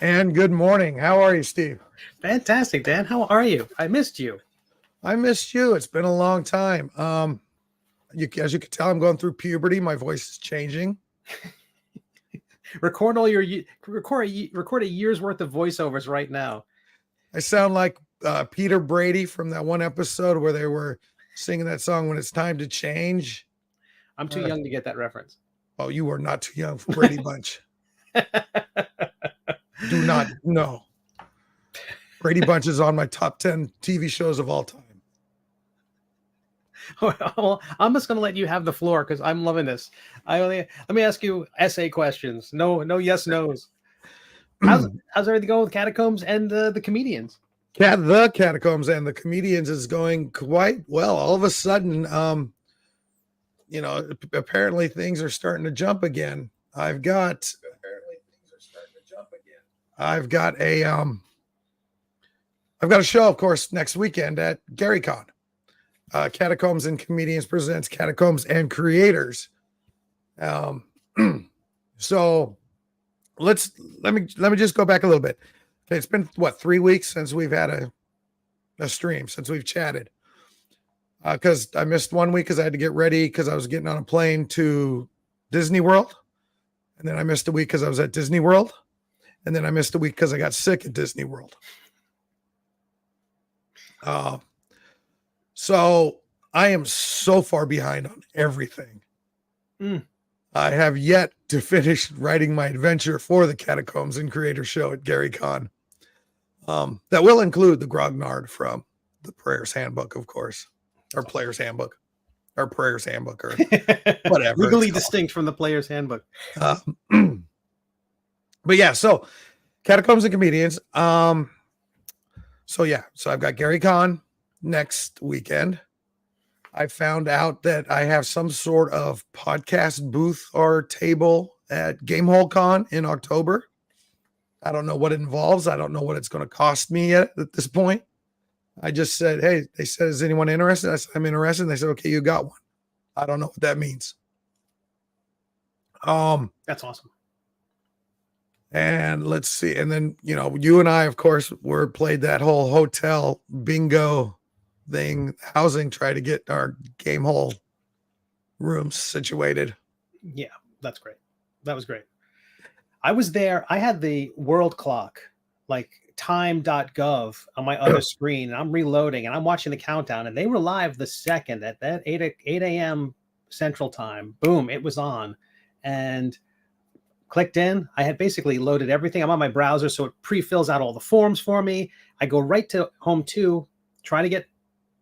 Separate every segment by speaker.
Speaker 1: And good morning. How are you, Steve?
Speaker 2: Fantastic, Dan. How are you? I missed you.
Speaker 1: I missed you. It's been a long time. As you can tell, I'm going through puberty. My voice is changing.
Speaker 2: Record a year's worth of voiceovers right now.
Speaker 1: I sound like Peter Brady from that one episode where they were singing that song "When It's Time to Change."
Speaker 2: I'm too young to get that reference.
Speaker 1: Oh, you are not too young for Brady Bunch. Do not know. Brady Bunch is on my top 10 TV shows of all time.
Speaker 2: Well, I'm just going to let you have the floor because I'm loving this. Let me ask you essay questions. No, yes, no's. How's everything going with Catacombs and the comedians?
Speaker 1: The Catacombs and the comedians is going quite well. All of a sudden, apparently things are starting to jump again. I've got a show, of course, next weekend at GaryCon. Catacombs and Comedians presents Catacombs and Creators. So let me just go back a little bit. Okay, it's been 3 weeks since we've had a stream, since we've chatted. Because I missed 1 week because I had to get ready because I was getting on a plane to Disney World. And then I missed a week because I was at Disney World. And then I missed a week because I got sick at Disney World. So I am so far behind on everything. I have yet to finish writing my adventure for the Catacombs and Creator Show at GaryCon. That will include the Grognard from the Prayer's Handbook, of course, or Player's Handbook, or Prayer's Handbook, or whatever.
Speaker 2: Legally distinct from the Player's Handbook.
Speaker 1: But yeah, so Catacombs and Comedians. So I've got GaryCon next weekend. I found out that I have some sort of podcast booth or table at Gamehole Con in October. I don't know what it involves. I don't know what it's going to cost me yet at this point. I just said, hey, they said, is anyone interested? I said, I'm interested. And they said, okay, you got one. I don't know what that means.
Speaker 2: That's awesome.
Speaker 1: And let's see. And then, you and I, of course, played that whole hotel bingo thing, housing, try to get our game hole rooms situated.
Speaker 2: Yeah, that's great. That was great. I was there. I had the world clock, like time.gov on my other screen, and I'm reloading and I'm watching the countdown, and they were live the second at that 8 a.m. Central Time. Boom, it was on. And clicked in. I had basically loaded everything. I'm on my browser, so it pre-fills out all the forms for me. I go right to home 2, trying to get,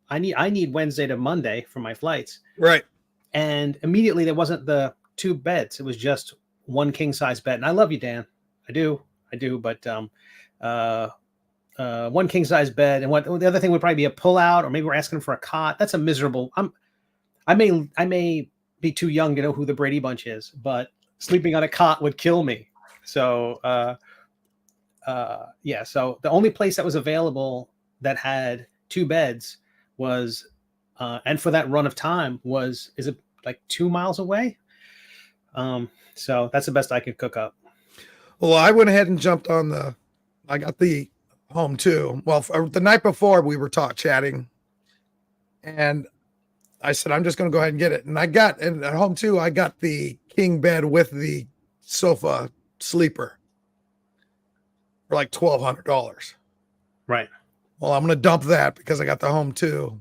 Speaker 2: I need Wednesday to Monday for my flights.
Speaker 1: Right.
Speaker 2: And immediately there wasn't the 2 beds. It was just one king size bed. And I love you, Dan. I do. But one king size bed. And what the other thing would probably be a pull-out, or maybe we're asking for a cot. That's a miserable. I may be too young to know who the Brady Bunch is, but sleeping on a cot would kill me. So, So the only place that was available that had 2 beds was, and for that run of time is it like 2 miles away? So that's the best I could cook up.
Speaker 1: Well, I went ahead and jumped on I got the home 2. Well, the night before we were chatting, and I said, I'm just going to go ahead and get it. And at home 2, I got the king bed with the sofa sleeper for like $1,200.
Speaker 2: Right.
Speaker 1: Well, I'm going to dump that because I got the home 2,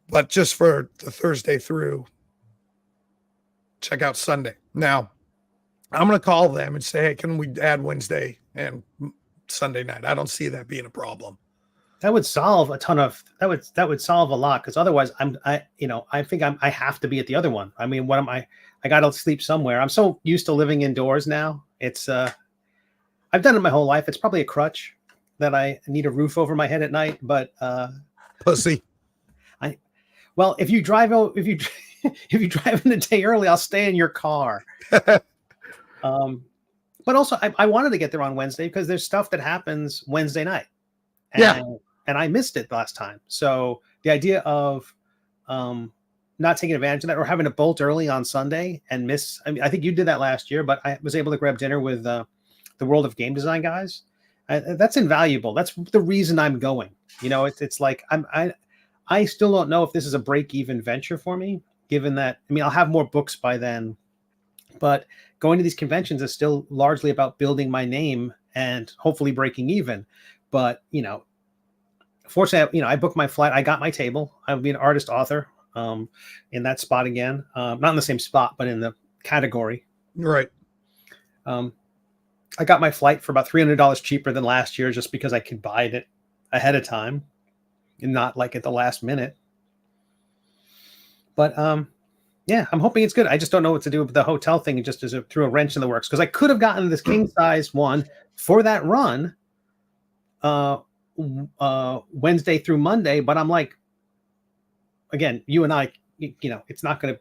Speaker 1: but just for the Thursday through, check out Sunday. Now, I'm going to call them and say, hey, can we add Wednesday and Sunday night? I don't see that being a problem.
Speaker 2: That would solve a ton of that would solve a lot, because otherwise I think I have to be at the other one. I mean, what am I got to sleep somewhere. I'm so used to living indoors now. It's I've done it my whole life. It's probably a crutch that I need a roof over my head at night, but
Speaker 1: pussy.
Speaker 2: If you drive in a day early, I'll stay in your car. But also I wanted to get there on Wednesday because there's stuff that happens Wednesday night. And I missed it last time. So the idea of not taking advantage of that, or having to bolt early on Sunday and miss. I mean, I think you did that last year, but I was able to grab dinner with the world of game design guys. That's invaluable. That's the reason I'm going. You know, it's like I still don't know if this is a break-even venture for me, given that, I mean, I'll have more books by then, but going to these conventions is still largely about building my name and hopefully breaking even. But, you know, fortunately, you know, I booked my flight. I got my table. I'll be an artist author in that spot again. Not in the same spot, but in the category.
Speaker 1: Right.
Speaker 2: I got my flight for about $300 cheaper than last year, just because I could buy it ahead of time and not like at the last minute. But yeah, I'm hoping it's good. I just don't know what to do with the hotel thing. Just as threw a wrench in the works, because I could have gotten this king size one for that run Wednesday through Monday, but I'm like, again, you and I, you know, it's not going to.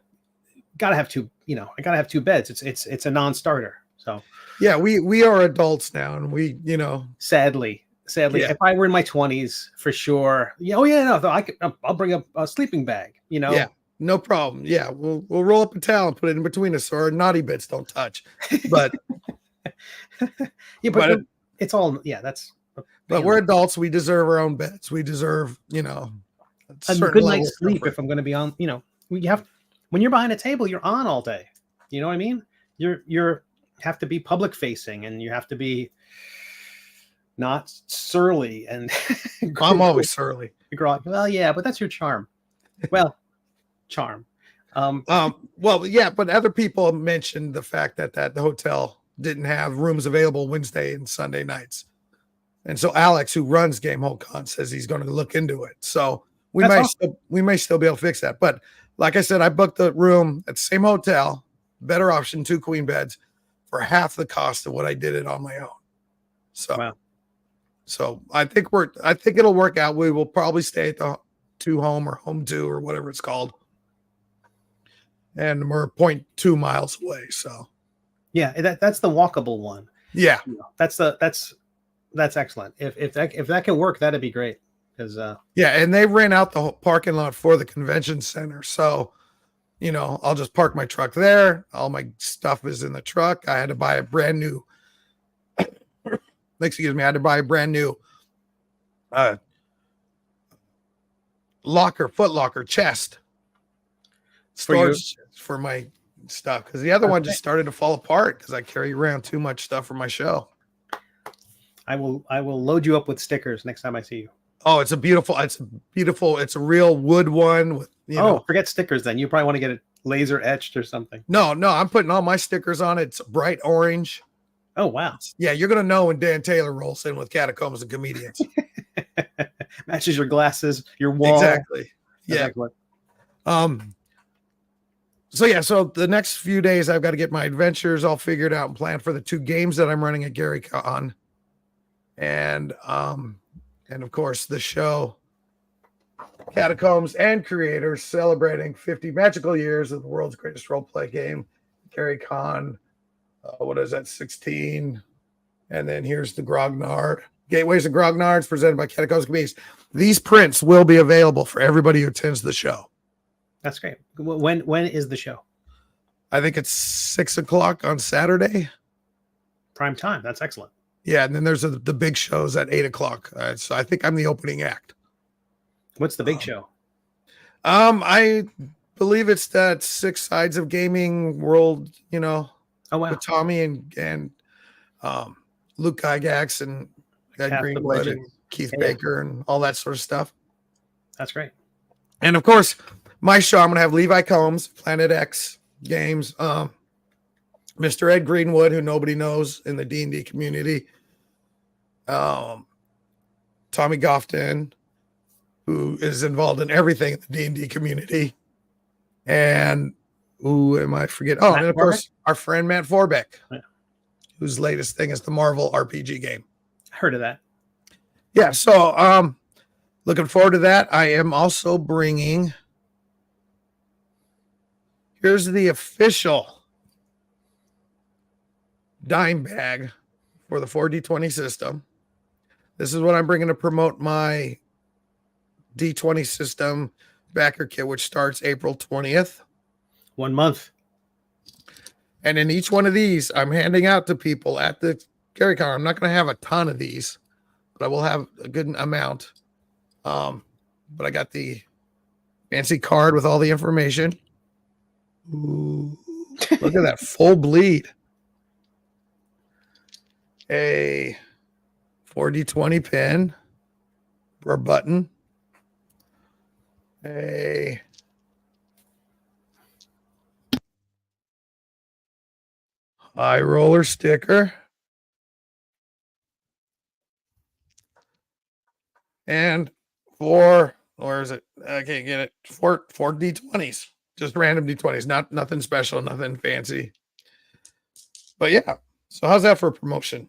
Speaker 2: Got to have two. You know, I got to have two beds. It's a non-starter. So
Speaker 1: yeah, we are adults now, and we, you know,
Speaker 2: sadly,
Speaker 1: yeah.
Speaker 2: if I were in my 20s, for sure. Yeah. Oh yeah, no, I'll bring a sleeping bag. You know.
Speaker 1: Yeah, no problem. Yeah, we'll roll up a towel and put it in between us, so our naughty bits don't touch. But
Speaker 2: yeah, but it's all, yeah. That's.
Speaker 1: But we're adults. We deserve our own beds. We deserve, you know,
Speaker 2: a good night's sleep. If I'm going to be on, you know, when you're behind a table, you're on all day. You know what I mean? You're have to be public facing, and you have to be not surly. And
Speaker 1: I'm always surly.
Speaker 2: Well, yeah, but that's your charm. Well, charm.
Speaker 1: Well, yeah, but other people mentioned the fact that the hotel didn't have rooms available Wednesday and Sunday nights. And so Alex, who runs Game Hole Con, says he's going to look into it. So we may still be able to fix that. But like I said, I booked the room at the same hotel, better option, 2 queen beds, for half the cost of what I did it on my own. So,
Speaker 2: wow.
Speaker 1: So I think it'll work out. We will probably stay at the 2 home or home 2 or whatever it's called. And we're 0.2 miles away. So
Speaker 2: yeah, that's the walkable one.
Speaker 1: Yeah.
Speaker 2: That's excellent. If that can work, that'd be great. Because
Speaker 1: yeah, and they rent out the whole parking lot for the convention center. So, you know, I'll just park my truck there. All my stuff is in the truck. I had to buy a brand new foot locker chest storage for my stuff, because the other one just started to fall apart because I carry around too much stuff for my show.
Speaker 2: I will load you up with stickers next time I see you.
Speaker 1: Oh, it's a real wood one with, you know.
Speaker 2: Forget stickers then. You probably want to get it laser etched or something.
Speaker 1: No, I'm putting all my stickers on it. It's bright orange.
Speaker 2: Oh, wow.
Speaker 1: Yeah, you're going to know when Dan Taylor rolls in with Catacombs and Comedians.
Speaker 2: Matches your glasses, your wall.
Speaker 1: Exactly. Yeah. So the next few days, I've got to get my adventures all figured out and planned for the 2 games that I'm running at Gary Con. And of course, the show, Catacombs and Creators, celebrating 50 magical years of the world's greatest role-play game, Gary Con. What is that, 16? And then here's the Grognard. Gateways and Grognards, presented by Catacombs Comedians. These prints will be available for everybody who attends the show.
Speaker 2: That's great. When is the show?
Speaker 1: I think it's 6:00 on Saturday.
Speaker 2: Prime time. That's excellent.
Speaker 1: Yeah, and then there's the big shows at 8:00. So I think I'm the opening act.
Speaker 2: What's the big show?
Speaker 1: I believe it's that 6 Sides of Gaming World, you know.
Speaker 2: Oh, wow.
Speaker 1: With Tommy and Luke Gygax and Ed Greenwood and Keith Baker and all that sort of stuff.
Speaker 2: That's great.
Speaker 1: And of course, my show, I'm going to have Levi Combs, Planet X Games, Mr. Ed Greenwood, who nobody knows in the D&D community, Tommy Gofton, who is involved in everything in the D&D community, and who am I forgetting? Oh, and of course, our friend Matt Forbeck, whose latest thing is the Marvel RPG game.
Speaker 2: I heard of that.
Speaker 1: Yeah, so looking forward to that. I am also bringing, here's the official dime bag for the 4D20 system. This is what I'm bringing to promote my D20 system backer kit, which starts April 20th.
Speaker 2: 1 month.
Speaker 1: And in each one of these, I'm handing out to people at the Gary Con. I'm not going to have a ton of these, but I will have a good amount. But I got the fancy card with all the information. Ooh, look at that full bleed. A 4D20 pin or button. A high roller sticker. And where is it? I can't get it. Four D20s. Just random D20s. Nothing special, nothing fancy. But yeah. So how's that for a promotion?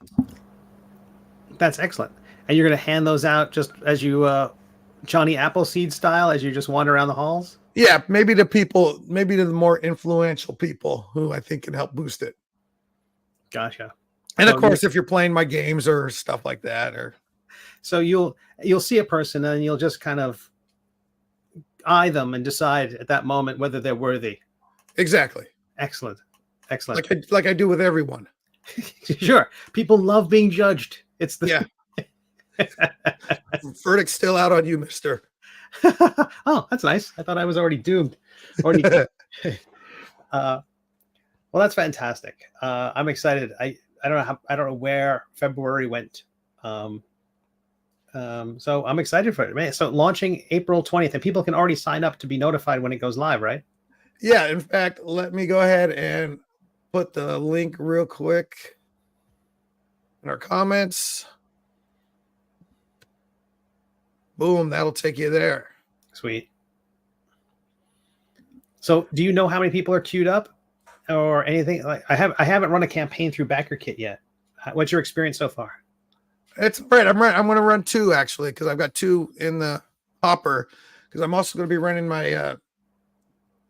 Speaker 2: That's excellent. And you're going to hand those out just as you Johnny Appleseed style as you just wander around the halls?
Speaker 1: Yeah, maybe to the more influential people who I think can help boost it.
Speaker 2: Gotcha.
Speaker 1: And of course, if you're playing my games or stuff like that,
Speaker 2: so you'll see a person and you'll just kind of eye them and decide at that moment whether they're worthy.
Speaker 1: Exactly.
Speaker 2: Excellent.
Speaker 1: Like I do with everyone.
Speaker 2: Sure. People love being judged. It's the
Speaker 1: Verdict's still out on you, mister.
Speaker 2: Oh, that's nice. I thought I was already doomed. Well, that's fantastic. I'm excited. I don't know where February went. So I'm excited for it, man. So launching April 20th, and people can already sign up to be notified when it goes live, right?
Speaker 1: Yeah. In fact, let me go ahead and put the link real quick in our comments. Boom, that'll take you there.
Speaker 2: Sweet. So do you know how many people are queued up or anything? Like I haven't run a campaign through BackerKit yet. What's your experience so far?
Speaker 1: It's right. I'm going to run 2 actually, because I've got 2 in the hopper, because I'm also going to be running my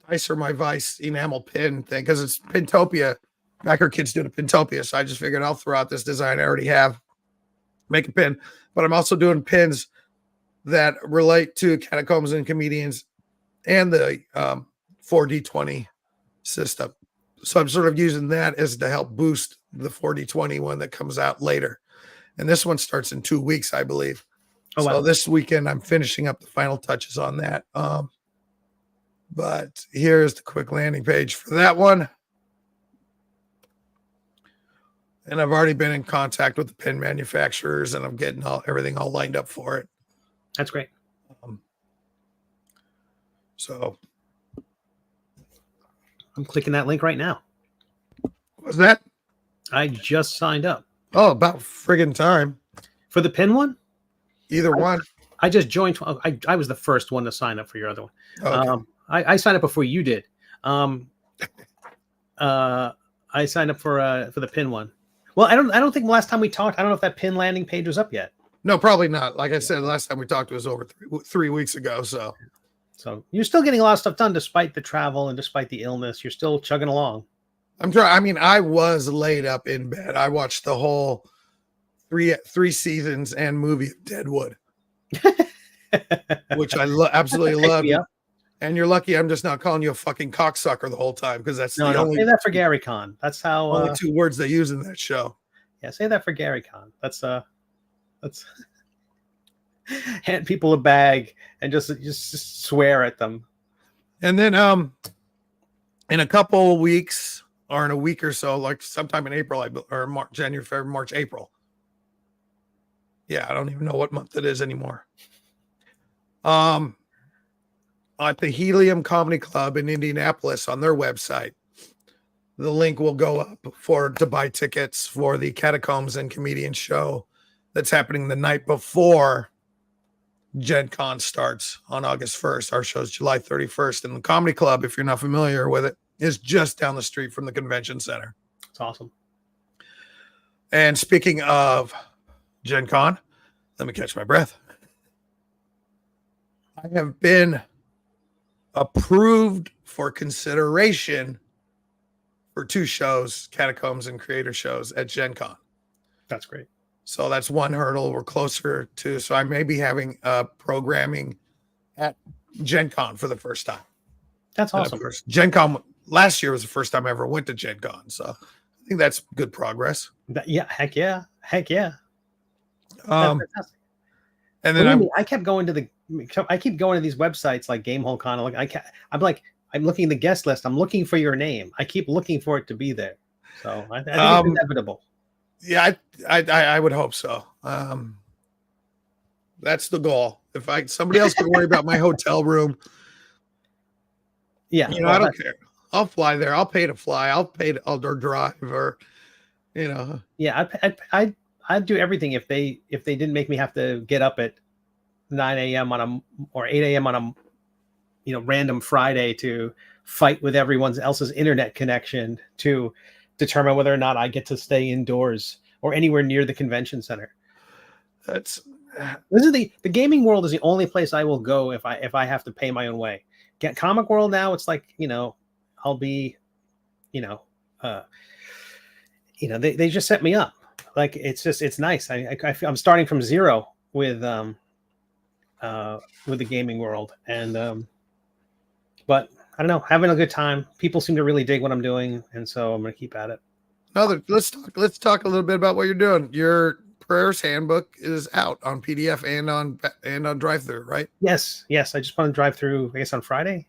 Speaker 1: Dice or my Vice enamel pin thing, because it's Pintopia. BackerKit's doing a Pintopia, so I just figured I'll throw out this design I already have, make a pin. But I'm also doing pins that relate to Catacombs and Comedians and the 4D20 system. So I'm sort of using that as to help boost the 4D20 one that comes out later. And this one starts in 2 weeks, I believe. Oh, wow. So this weekend I'm finishing up the final touches on that. But here's the quick landing page for that one. And I've already been in contact with the pin manufacturers, and I'm getting everything all lined up for it.
Speaker 2: That's great.
Speaker 1: So
Speaker 2: I'm clicking that link right now.
Speaker 1: What's that?
Speaker 2: I just signed up.
Speaker 1: Oh, about friggin' time.
Speaker 2: For the pin one?
Speaker 1: Either one.
Speaker 2: I just joined. I was the first one to sign up for your other one. Okay. I signed up before you did. I signed up for the pin one. Well, I don't think last time we talked, I don't know if that pin landing page was up yet.
Speaker 1: No, probably not. Like I said, last time we talked, it was over 3 weeks ago. So
Speaker 2: you're still getting a lot of stuff done despite the travel and despite the illness. You're still chugging along.
Speaker 1: I'm trying. I mean, I was laid up in bed. I watched the whole three seasons and movie of Deadwood, which I absolutely love.
Speaker 2: Yeah.
Speaker 1: And you're lucky I'm just not calling you a fucking cocksucker the whole time, because that's the only.
Speaker 2: Say that for Gary Con. That's how
Speaker 1: only 2 words they use in that show.
Speaker 2: Yeah, say that for Gary Con. That's hand people a bag and just swear at them.
Speaker 1: And then in a couple of weeks, or in a week or so, like sometime in April, or March, January, February, March, April. Yeah, I don't even know what month it is anymore. At the Helium Comedy Club in Indianapolis on their website, the link will go up to buy tickets for the Catacombs and Comedians show that's happening the night before Gen Con starts on August 1st. Our show's July 31st. And the Comedy Club, if you're not familiar with it, is just down the street from the convention center.
Speaker 2: It's awesome.
Speaker 1: And speaking of Gen Con, let me catch my breath. I have been approved for consideration for 2 shows, Catacombs and Creator shows at Gen Con.
Speaker 2: That's great.
Speaker 1: So that's one hurdle we're closer to. So I may be having programming at Gen Con for the first time.
Speaker 2: That's awesome.
Speaker 1: Gen Con last year was the first time I ever went to Gen Con. So think that's good progress.
Speaker 2: Yeah, heck yeah. That's
Speaker 1: Um,
Speaker 2: fantastic.
Speaker 1: and then
Speaker 2: I kept going to these websites like Gamehole Con. I'm looking at the guest list. I'm looking for your name. I keep looking for it to be there. So I think it's inevitable.
Speaker 1: Yeah, I would hope so. That's the goal. If somebody else can worry about my hotel room,
Speaker 2: Yeah,
Speaker 1: I don't care. I'll fly there. I'll pay to fly. I'll drive, or
Speaker 2: Yeah, I'd do everything if they didn't make me have to get up at 9 a.m. or 8 a.m. on a random Friday to fight with everyone else's internet connection to determine whether or not I get to stay indoors or anywhere near the convention center.
Speaker 1: This
Speaker 2: is the gaming world is the only place I will go if I have to pay my own way. Get Comic World now, it's like, I'll be, they just set me up. Like, it's nice. I'm starting from zero with the gaming world, and but I don't know, having a good time. People seem to really dig what I'm doing, and so I'm going to keep at it.
Speaker 1: Let's talk a little bit about what you're doing. Your Prayers Handbook is out on PDF and on drive-through, right?
Speaker 2: Yes. I just want to drive through, I guess, on Friday.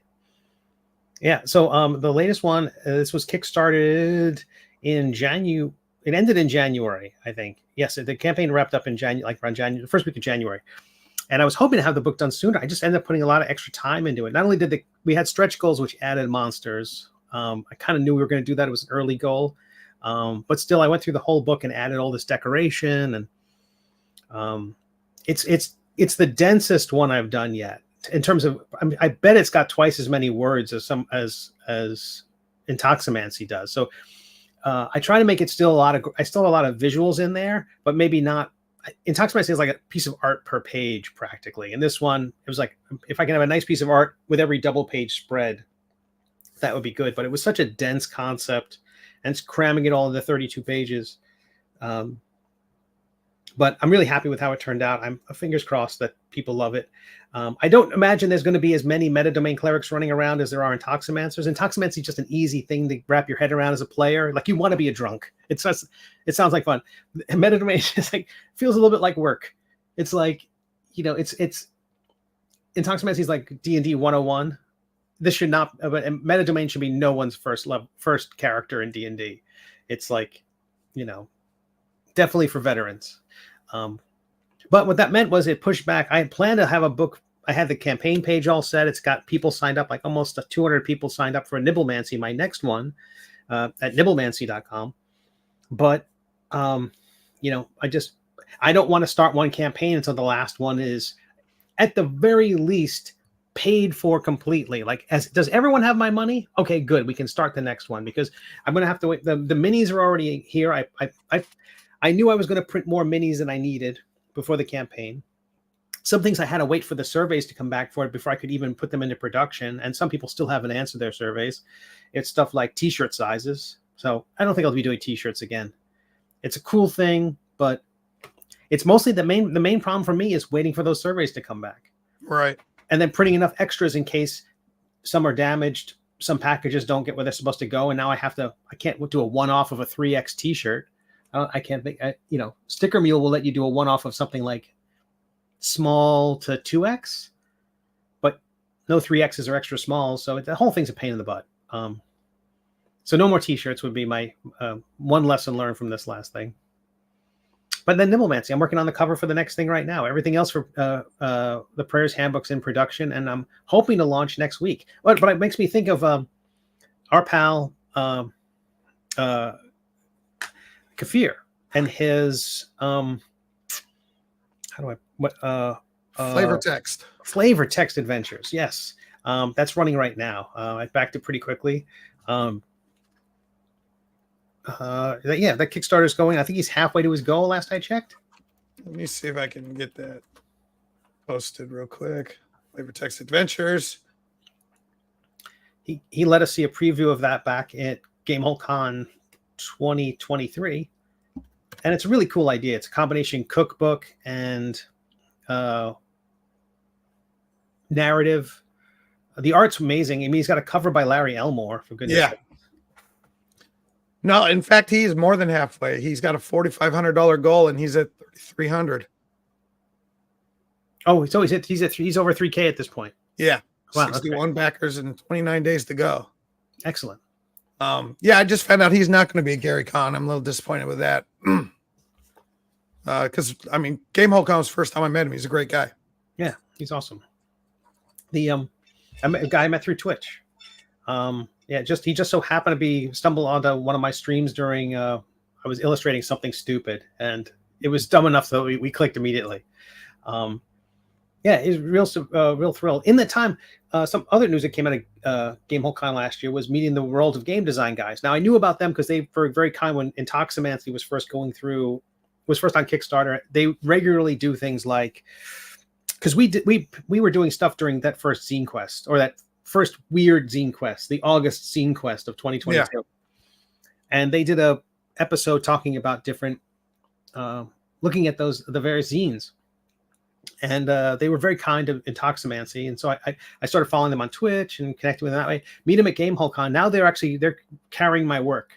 Speaker 2: Yeah. So the latest one, this was kickstarted in January. It ended in January, I think. Yes, the campaign wrapped up in January, like around January, the first week of January. And I was hoping to have the book done sooner. I just ended up putting a lot of extra time into it. Not only did we had stretch goals, which added monsters. I kind of knew we were going to do that. It was an early goal. But still, I went through the whole book and added all this decoration, and it's the densest one I've done yet in terms of. I bet it's got twice as many words as Intoximancy does. So I try to make it still I still have a lot of visuals in there, but maybe not. Intoximancy is like a piece of art per page practically, and this one, it was like, if I can have a nice piece of art with every double page spread, that would be good. But it was such a dense concept, and it's cramming it all into 32 pages. But I'm really happy with how it turned out. I'm fingers crossed that people love it. I don't imagine there's going to be as many metadomain clerics running around as there are Intoximancers. Intoximancy is just an easy thing to wrap your head around as a player. Like, you want to be a drunk. It sounds like fun. Metadomain is like, feels a little bit like work. It's like, it's Intoximancy is like D&D 101. This should not, but metadomain should be no one's first character in D&D. It's like, definitely for veterans. But what that meant was it pushed back. I had planned to have a book. I had the campaign page all set. It's got people signed up, like almost 200 people signed up for a Nibblemancy, my next one, at nibblemancy.com. But, I don't want to start one campaign until the last one is at the very least paid for completely. Like, does everyone have my money? Okay, good. We can start the next one, because I'm going to have to wait. The minis are already here. I knew I was going to print more minis than I needed before the campaign. Some things I had to wait for the surveys to come back for it before I could even put them into production. And some people still haven't answered their surveys. It's stuff like t-shirt sizes. So I don't think I'll be doing t-shirts again. It's a cool thing, but it's mostly the main problem for me is waiting for those surveys to come back.
Speaker 1: Right.
Speaker 2: And then printing enough extras in case some are damaged, some packages don't get where they're supposed to go. And now I can't do a one-off of a 3X t-shirt. I can't think, Sticker Mule will let you do a one-off of something like small to 2X, but no 3Xs or extra smalls. So the whole thing's a pain in the butt. So no more t-shirts would be my one lesson learned from this last thing. But then Nibblemancy, I'm working on the cover for the next thing right now. Everything else for the Prayers Handbook's in production, and I'm hoping to launch next week. But it makes me think of our pal Kafir and his flavor text adventures. Yes, that's running right now. I backed it pretty quickly. That Kickstarter's going. I think he's halfway to his goal last I checked.
Speaker 1: Let me see if I can get that posted real quick. Flavor Text Adventures.
Speaker 2: He let us see a preview of that back at Gamehole Con 2023, and it's a really cool idea. It's a combination cookbook and narrative. The art's amazing. I mean, he's got a cover by Larry Elmore, for goodness sake.
Speaker 1: No, in fact, he's more than halfway. He's got a $4,500 goal, and he's at 3,300.
Speaker 2: Oh, so he's over 3K at this point.
Speaker 1: Yeah,
Speaker 2: Wow,
Speaker 1: 61 backers and 29 days to go.
Speaker 2: Excellent.
Speaker 1: Yeah, I just found out he's not going to be a Gary Con. I'm a little disappointed with that. Because I mean, Game Hole Con was the first time I met him. He's a great guy.
Speaker 2: Yeah, he's awesome. The a guy I met through Twitch. Yeah, he just so happened to stumble onto one of my streams during I was illustrating something stupid, and it was dumb enough that we clicked immediately. Yeah, it's real thrill. In that time, some other news that came out of Game Hole Con last year was meeting the World of Game Design guys. Now I knew about them because they were very kind when Intoximancy was first on Kickstarter. They regularly do things like, because we were doing stuff during that first zine quest, or that first weird zine quest, the August zine quest of 2022. Yeah. And they did a episode talking about different, looking at the various zines. And they were very kind to Intoximancy. And so I started following them on Twitch and connecting with them that way. Meet them at Game Hole Con. Now they're carrying my work.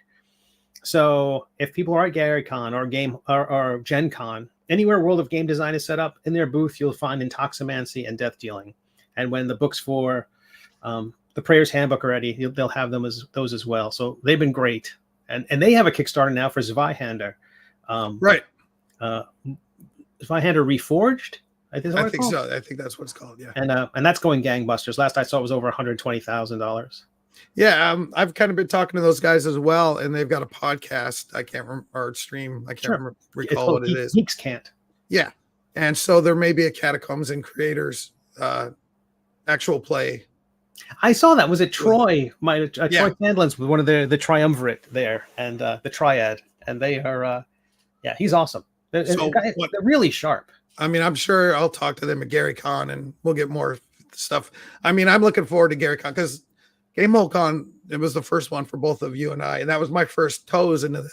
Speaker 2: So if people are at Gary Con or Gen Con, anywhere World of Game Design is set up, in their booth, you'll find Intoximancy and Death Dealing. And when the books for the Prayer's Handbook are ready, they'll have those as well. So they've been great. And they have a Kickstarter now for Zweihander.
Speaker 1: Right.
Speaker 2: Zweihander Reforged. I think
Speaker 1: so. I think that's what it's called. Yeah.
Speaker 2: And that's going gangbusters. Last I saw it was over $120,000.
Speaker 1: Yeah, I've kind of been talking to those guys as well, and they've got a podcast. I can't remember, or stream. I can't recall what it is.
Speaker 2: Geeks Can't.
Speaker 1: Yeah, and so there may be a Catacombs and Creators actual play.
Speaker 2: I saw that. Was it Troy? Troy Sandlin's with one of the triumvirate there, and the Triad, and they are. Yeah, he's awesome. They're really sharp.
Speaker 1: I mean, I'm sure I'll talk to them at Gary Con, and we'll get more stuff. I mean, I'm looking forward to Gary Con because Game Hole Con, it was the first one for both of you and I, and that was my first toes into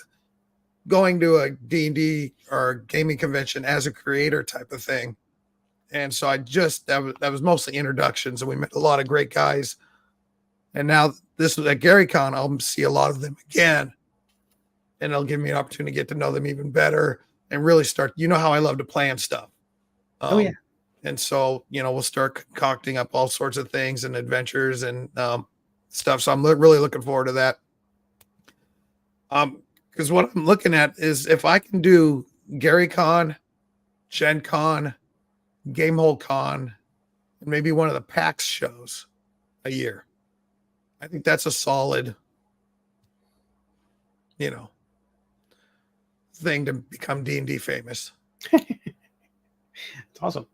Speaker 1: going to a D&D or gaming convention as a creator type of thing. And so that was mostly introductions, and we met a lot of great guys. And now this was at Gary Con, I'll see a lot of them again, and it'll give me an opportunity to get to know them even better and really start. You know how I love to plan stuff.
Speaker 2: Yeah.
Speaker 1: And so, we'll start concocting up all sorts of things and adventures and stuff. So I'm really looking forward to that. Because what I'm looking at is if I can do Gary Con, Gen Con, Game Hole Con, and maybe one of the PAX shows a year, I think that's a solid, thing to become D&D famous.
Speaker 2: It's awesome.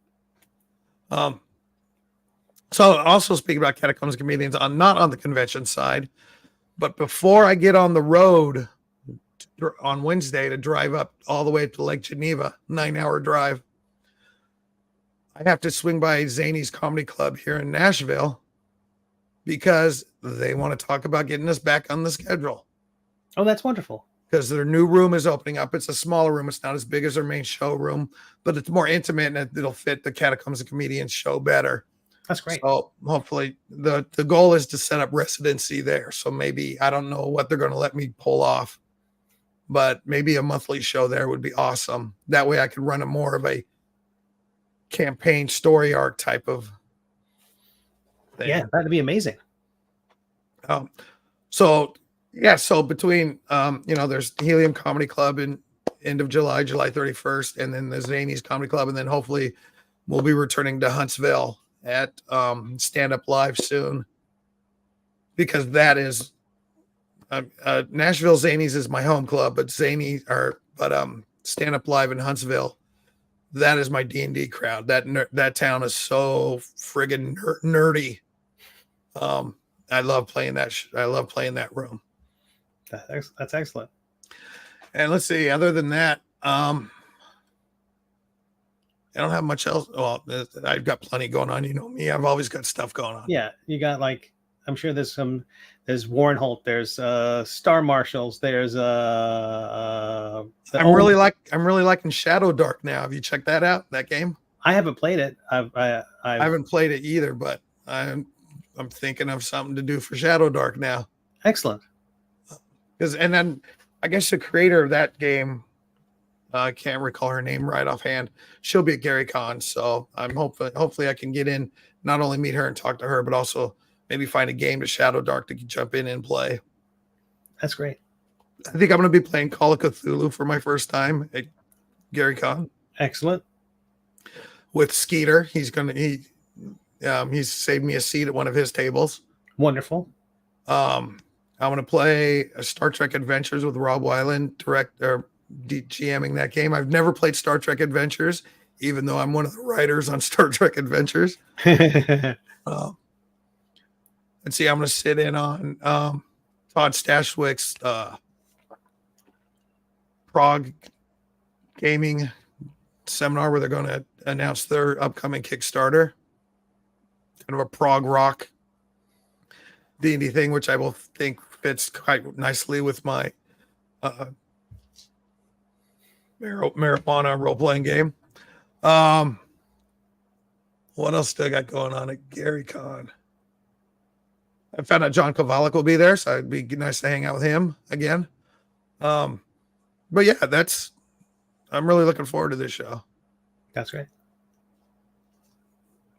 Speaker 1: So also speaking about Catacombs and Comedians, not on the convention side, but before I get on the road on Wednesday to drive up all the way to Lake Geneva, 9-hour drive, I have to swing by Zany's Comedy Club here in Nashville because they want to talk about getting us back on the schedule.
Speaker 2: Oh, that's wonderful.
Speaker 1: Because their new room is opening up. It's a smaller room. It's not as big as their main showroom, but it's more intimate and it'll fit the Catacombs and Comedians show better.
Speaker 2: That's great.
Speaker 1: So hopefully the goal is to set up residency there. So maybe, I don't know what they're going to let me pull off, but maybe a monthly show there would be awesome. That way I could run a more of a campaign story arc type of thing.
Speaker 2: Yeah, that'd be amazing.
Speaker 1: So between, there's Helium Comedy Club in end of July 31st, and then the Zany's Comedy Club. And then hopefully we'll be returning to Huntsville at Stand Up Live soon, because that is Nashville Zany's is my home club, but Stand Up Live in Huntsville, that is my D&D crowd. That town is so friggin' nerdy. I love playing that. I love playing that room.
Speaker 2: That's excellent.
Speaker 1: And let's see. Other than that, I don't have much else. Well, I've got plenty going on. You know me. I've always got stuff going on.
Speaker 2: Yeah, you got I'm sure there's Warren Holt. There's Star Marshals. There's
Speaker 1: I'm really liking Shadow Dark now. Have you checked that out? That game?
Speaker 2: I haven't played it.
Speaker 1: I haven't played it either, but I'm thinking of something to do for Shadow Dark now.
Speaker 2: Excellent.
Speaker 1: And then I guess the creator of that game, I can't recall her name right offhand. She'll be at Gary Con, so I'm hopefully I can get in, not only meet her and talk to her, but also maybe find a game to Shadow Dark to jump in and play.
Speaker 2: That's great.
Speaker 1: I think I'm going to be playing Call of Cthulhu for my first time at Gary Con.
Speaker 2: Excellent.
Speaker 1: With Skeeter, he's saved me a seat at one of his tables.
Speaker 2: Wonderful.
Speaker 1: I'm going to play a Star Trek Adventures with Rob Weiland, GMing that game. I've never played Star Trek Adventures, even though I'm one of the writers on Star Trek Adventures. And see, I'm going to sit in on Todd Stashwick's Prague gaming seminar where they're going to announce their upcoming Kickstarter, kind of a prog rock D&D thing, which I will think fits quite nicely with my marijuana role-playing game. What else do I got going on at Gary Con? I found out John Kovalik will be there, so it'd be nice to hang out with him again. But yeah, I'm really looking forward to this show.
Speaker 2: That's great.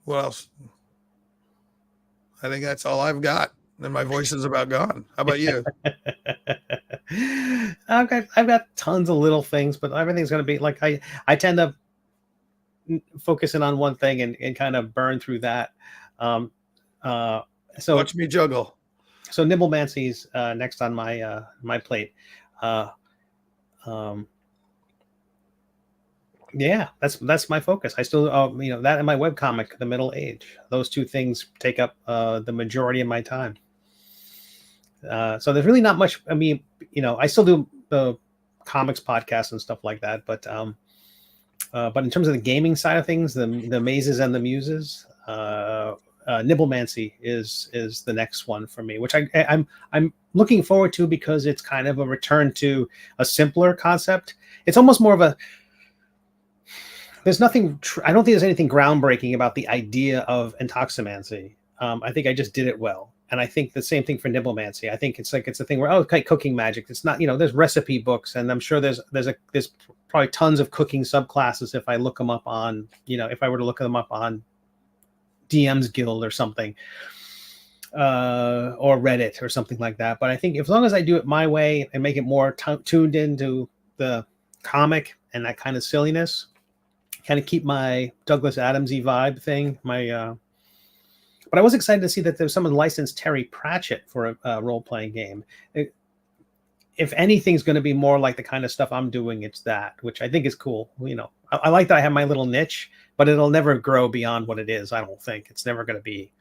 Speaker 1: What else? I think that's all I've got. And my voice is about gone. How about you?
Speaker 2: I've got tons of little things, but everything's going to be like I tend to focus in on one thing and kind of burn through that. So
Speaker 1: Watch me juggle.
Speaker 2: So Nibblemancy's next on my my plate. Yeah, that's my focus. I still, that and my webcomic, The Middle Age. Those two things take up the majority of my time. So there's really not much. I mean, I still do the comics podcast and stuff like that, but in terms of the gaming side of things, the Mazes and the Muses, Nibblemancy is the next one for me, which I'm looking forward to because it's kind of a return to a simpler concept. It's almost more of a. There's nothing. I don't think there's anything groundbreaking about the idea of intoximancy. I think I just did it well, and I think the same thing for Nibblemancy. I think it's a thing where cooking magic. It's not. There's recipe books, and I'm sure there's probably tons of cooking subclasses if I look them up on. If I were to look them up on DM's Guild or something, or Reddit or something like that. But I think as long as I do it my way and make it more tuned into the comic and that kind of silliness, kind of keep my Douglas Adams-y vibe thing. But I was excited to see that there's someone licensed Terry Pratchett for a role-playing game. If anything's going to be more like the kind of stuff I'm doing, it's that, which I think is cool. I like that I have my little niche, but it'll never grow beyond what it is. I don't think it's never going to be,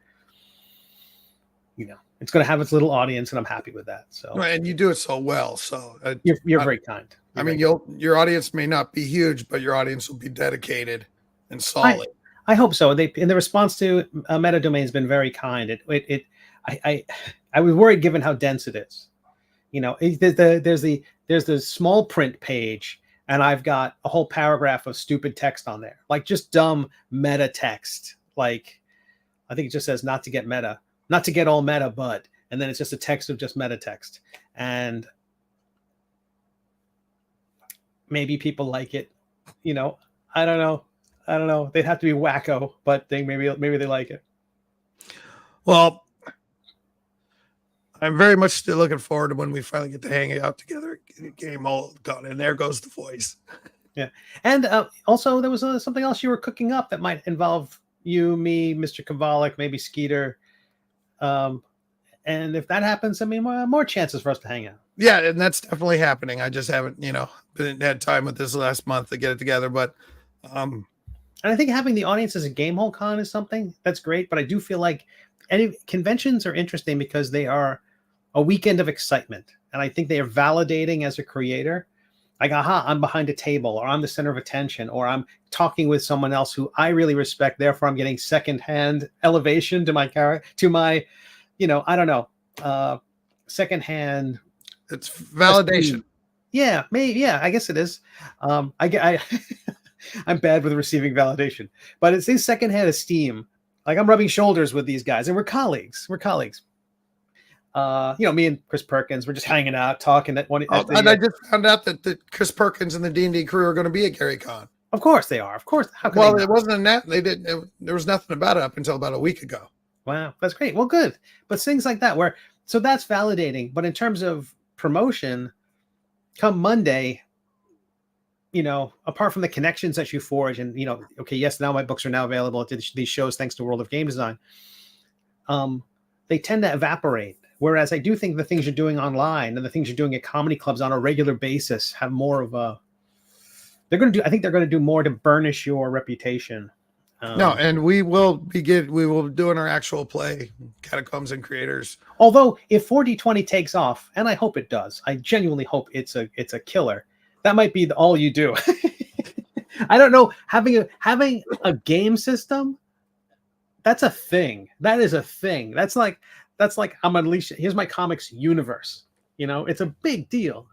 Speaker 2: it's going to have its little audience, and I'm happy with that. So,
Speaker 1: and you do it so well. So
Speaker 2: you're very kind.
Speaker 1: Your audience may not be huge, but your audience will be dedicated and solid.
Speaker 2: I hope so. In the response to Meta Domain has been very kind. I was worried given how dense it is. There's the small print page, and I've got a whole paragraph of stupid text on there, like just dumb meta text. Like I think it just says not to get meta, not to get all meta, but, and then it's just a text of just meta text. And maybe people like it, I don't know. They'd have to be wacko, but maybe they like it.
Speaker 1: Well, I'm very much still looking forward to when we finally get to hang out together. Game all gone, and there goes the voice.
Speaker 2: Yeah, and also there was something else you were cooking up that might involve you, me, Mr. Kovalik, maybe Skeeter. And if that happens, more chances for us to hang out.
Speaker 1: Yeah, and that's definitely happening. I just haven't, had time with this last month to get it together. But
Speaker 2: and I think having the audience as a Gamehole Con is something that's great. But I do feel like any conventions are interesting because they are a weekend of excitement, and I think they are validating as a creator. Like, I'm behind a table, or I'm the center of attention, or I'm talking with someone else who I really respect. Therefore, I'm getting secondhand elevation to my character, to my, I don't know, secondhand.
Speaker 1: It's validation.
Speaker 2: Yeah, maybe. Yeah, I guess it is. I'm bad with receiving validation, but it's a secondhand esteem. Like, I'm rubbing shoulders with these guys, and we're colleagues. Me and Chris Perkins were just hanging out, talking at one.
Speaker 1: And I just found out that Chris Perkins and the D&D crew are going to be at GaryCon.
Speaker 2: Of course they are. Of course. How could
Speaker 1: Well,
Speaker 2: they
Speaker 1: it wasn't a net. They didn't. There was nothing about it up until about a week ago.
Speaker 2: Wow, that's great. Well, good. But things like that, so that's validating. But in terms of promotion, come Monday, apart from the connections that you forge, and okay, yes, now my books are now available at these shows thanks to World of Game Design. They tend to evaporate. Whereas I do think the things you're doing online and the things you're doing at comedy clubs on a regular basis have more of a. I think they're going to do more to burnish your reputation.
Speaker 1: No, and we will be doing our actual play, Catacombs and Creators.
Speaker 2: Although if 4D20 takes off, and I hope it does, I genuinely hope it's a killer. That might be all you do. I don't know. Having a game system, that's a thing. That is a thing. That's like I'm unleashed. Here's my comics universe. It's a big deal.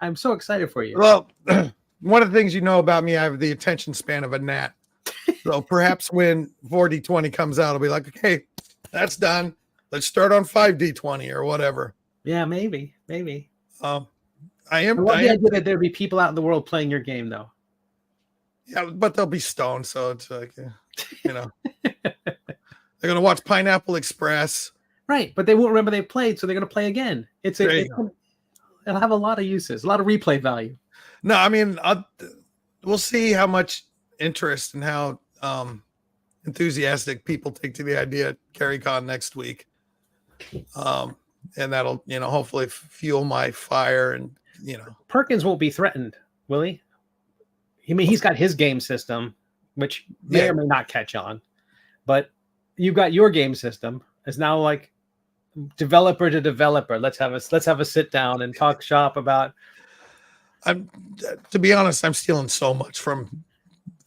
Speaker 2: I'm so excited for you.
Speaker 1: Well, one of the things about me, I have the attention span of a gnat. So perhaps when 4D20 comes out, I'll be like, okay, that's done. Let's start on 5D20 or whatever.
Speaker 2: Yeah, maybe.
Speaker 1: I am.
Speaker 2: I idea that there'd be people out in the world playing your game, though.
Speaker 1: Yeah, but they'll be stoned, so it's like, they're gonna watch Pineapple Express.
Speaker 2: Right, but they won't remember they played, so they're gonna play again. It'll have a lot of uses, a lot of replay value.
Speaker 1: No, I mean, we'll see how much interest and how enthusiastic people take to the idea at GaryCon next week. And that'll, hopefully fuel my fire. And,
Speaker 2: Perkins won't be threatened, will he? He's got his game system, which may or may not catch on. But you've got your game system. It's now like developer to developer. Let's have a sit down and talk shop about.
Speaker 1: To be honest, I'm stealing so much from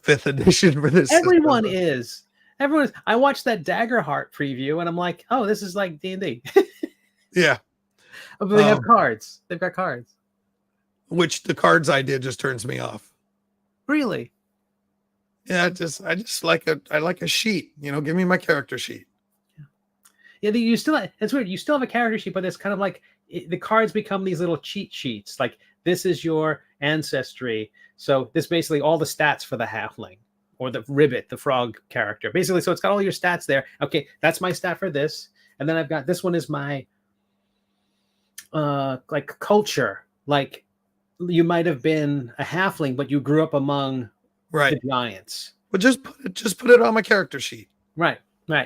Speaker 1: 5th edition for this.
Speaker 2: Everyone is. I watched that Daggerheart preview and I'm like, oh, this is like D&D.
Speaker 1: Yeah.
Speaker 2: But they have cards. They've got cards.
Speaker 1: Which the cards I did just turns me off.
Speaker 2: Really?
Speaker 1: Yeah, I just like a sheet. Give me my character sheet.
Speaker 2: Yeah, it's weird. You still have a character sheet, but it's kind of like the cards become these little cheat sheets. Like this is your ancestry. So this basically all the stats for the halfling or the ribbit, the frog character. Basically, so it's got all your stats there. Okay, that's my stat for this. And then I've got this one is my like culture. Like you might have been a halfling, but you grew up among the giants.
Speaker 1: But just put it on my character sheet.
Speaker 2: Right.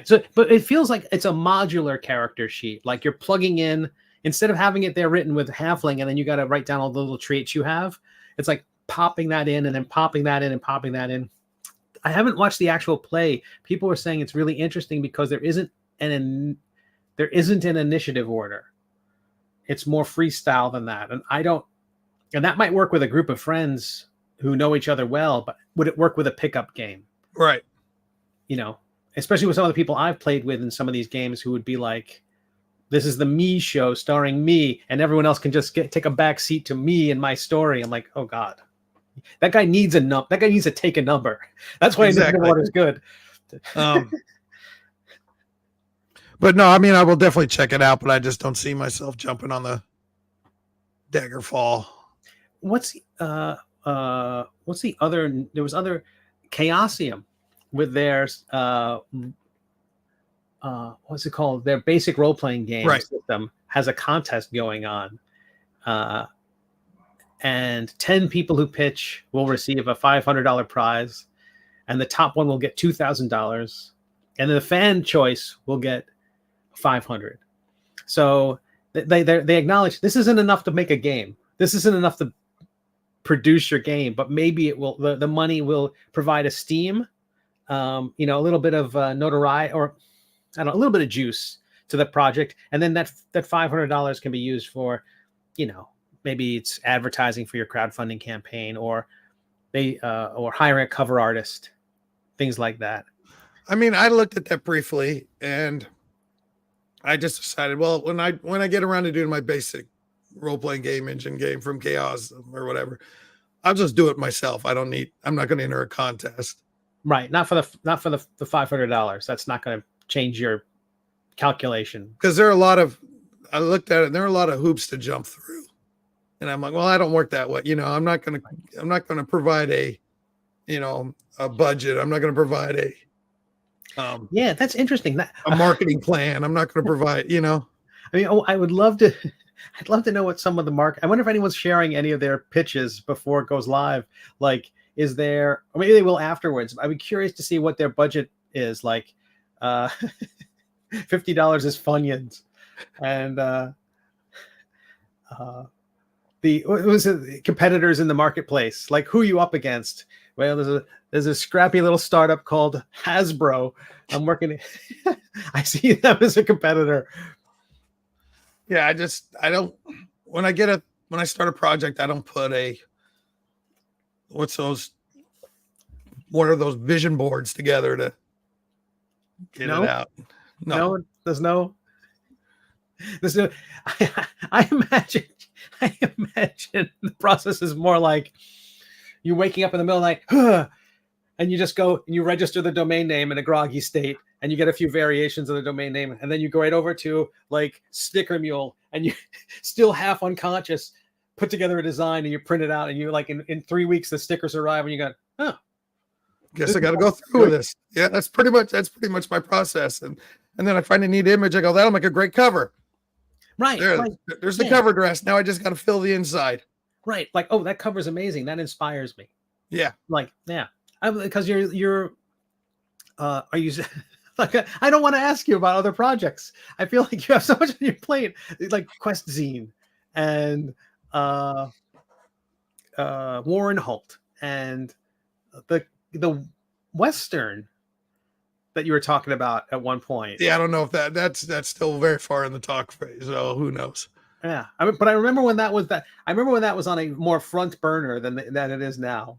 Speaker 2: So, but it feels like it's a modular character sheet. Like you're plugging in instead of having it there written with halfling, and then you got to write down all the little traits you have. It's like popping that in and then popping that in and popping that in. I haven't watched the actual play. People are saying it's really interesting because there isn't an initiative order. It's more freestyle than that. And that might work with a group of friends who know each other well, but would it work with a pickup game?
Speaker 1: Right.
Speaker 2: Especially with some of the people I've played with in some of these games who would be like, this is the me show starring me, and everyone else can just take a back seat to me and my story. I'm like, oh God, that guy needs to take a number. That's why initiative order is good.
Speaker 1: But no, I mean, I will definitely check it out, but I just don't see myself jumping on the Daggerfall.
Speaker 2: What's the other? There was other Chaosium with their what's it called? Their basic role playing game system has a contest going on, and 10 people who pitch will receive a $500 prize, and the top one will get $2,000, and then the fan choice will get $500. So they acknowledge this isn't enough to make a game. This isn't enough to produce your game, but maybe it will. The money will provide esteem, a little bit of notoriety, or I don't know, a little bit of juice to the project, and then that $500 can be used for, maybe it's advertising for your crowdfunding campaign, or or hiring a cover artist, things like that.
Speaker 1: I mean, I looked at that briefly, and I just decided, well, when I get around to doing my basic role-playing game engine game from Chaos or whatever, I'll just do it myself. I'm not going to enter a contest.
Speaker 2: Right. Not for the $500. That's not going to change your calculation.
Speaker 1: Because there are a lot of I looked at it and there are a lot of hoops to jump through. And I'm like, well, I don't work that way. I'm not going to provide a budget. I'm not going to provide
Speaker 2: Yeah, that's interesting.
Speaker 1: a marketing plan. I'm not going to provide,
Speaker 2: I mean, I would love to. I'd love to know what some of the I wonder if anyone's sharing any of their pitches before it goes live. Like, is there, or maybe they will afterwards. I'd be curious to see what their budget is. Like, $50 is Funyuns, and what was it, competitors in the marketplace. Like, who are you up against? Well, there's a scrappy little startup called Hasbro. I'm working. I see them as a competitor.
Speaker 1: Yeah, I don't, when I start a project, I don't put what are those vision boards together to get it out. No,
Speaker 2: there's no, I imagine the process is more like you waking up in the middle of the night, and you just go and you register the domain name in a groggy state, and you get a few variations of the domain name, and then you go right over to like Sticker Mule, and you still half unconscious put together a design, and you print it out, and you like in 3 weeks the stickers arrive, and you go,
Speaker 1: guess I got to go through with this. Yeah, that's pretty much my process, and then I find a neat image. I go, that'll make a great cover.
Speaker 2: Right.
Speaker 1: There's the cover dress. Now I just got to fill the inside.
Speaker 2: Right. Like, oh, that cover's amazing. That inspires me.
Speaker 1: Yeah.
Speaker 2: Like, yeah. Because you're are you like, I don't want to ask you about other projects. I feel like you have so much on your plate, like Quest Zine and Warren Holt and the Western that you were talking about at one point.
Speaker 1: Yeah, I don't know if that's still very far in the talk phase. So who knows?
Speaker 2: Yeah, but I remember when that was on a more front burner than it is now.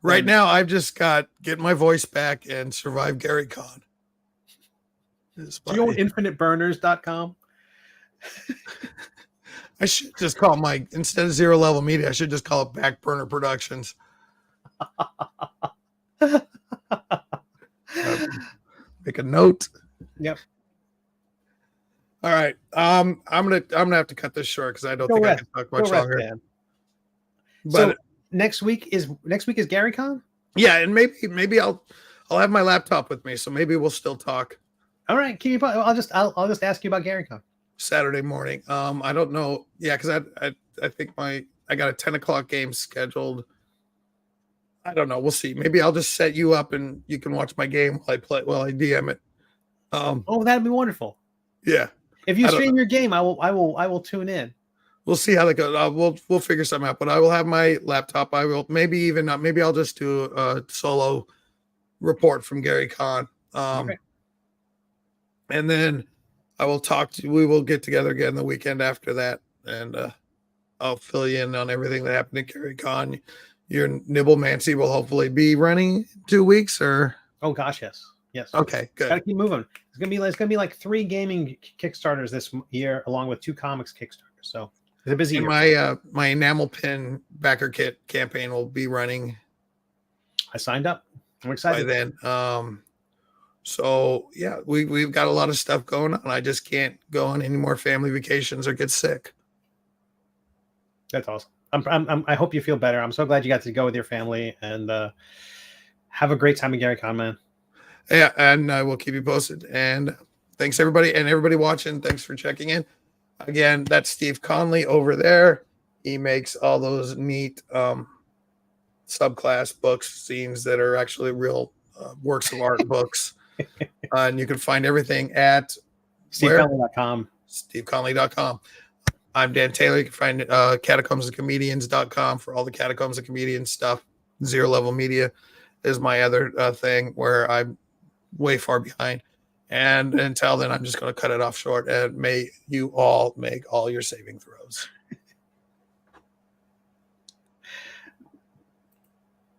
Speaker 1: Right now, I've just got Get My Voice Back and Survive Gary Con.
Speaker 2: Do you own infiniteburners.com?
Speaker 1: I should just call instead of Zero Level Media, I should just call it Back Burner Productions. Make a note.
Speaker 2: Yep.
Speaker 1: All right. I'm gonna have to cut this short because I don't think I can talk much longer.
Speaker 2: Dan. But so next week is Gary Con?
Speaker 1: Yeah, and maybe I'll have my laptop with me, so maybe we'll still talk.
Speaker 2: All right. I'll just ask you about Gary Con.
Speaker 1: Saturday morning. I don't know. Yeah, because I think I got a 10 o'clock game scheduled. I don't know. We'll see. Maybe I'll just set you up and you can watch my game while I DM it.
Speaker 2: That'd be wonderful.
Speaker 1: Yeah.
Speaker 2: If you stream your game, I will tune in.
Speaker 1: We'll see how that goes. We'll figure something out. But I will have my laptop. I will maybe I'll just do a solo report from Gary Con.
Speaker 2: Okay.
Speaker 1: And then we will get together again the weekend after that, and I'll fill you in on everything that happened at Gary Con. Your Nibblemancy will hopefully be running 2 weeks, or
Speaker 2: oh gosh, yes.
Speaker 1: Okay, good.
Speaker 2: Gotta keep moving. It's gonna be like 3 gaming Kickstarters this year, along with 2 comics Kickstarters. So it's a busy year.
Speaker 1: My enamel pin backer kit campaign will be running.
Speaker 2: I signed up. I'm excited.
Speaker 1: By then, so yeah, we've got a lot of stuff going on. I just can't go on any more family vacations or get sick.
Speaker 2: That's awesome. I hope you feel better. I'm so glad you got to go with your family and have a great time at Gary Con, man.
Speaker 1: Yeah, and I will keep you posted. And thanks everybody, and everybody watching. Thanks for checking in. Again, that's Steve Conley over there. He makes all those neat subclass books, scenes that are actually real works of art books. And you can find everything at
Speaker 2: steveconley.com.
Speaker 1: steveconley.com. I'm Dan Taylor. You can find catacombsandcomedians.com for all the Catacombs and Comedians stuff. Zero Level Media is my other thing where I'm way far behind. And until then, I'm just going to cut it off short. And may you all make all your saving throws.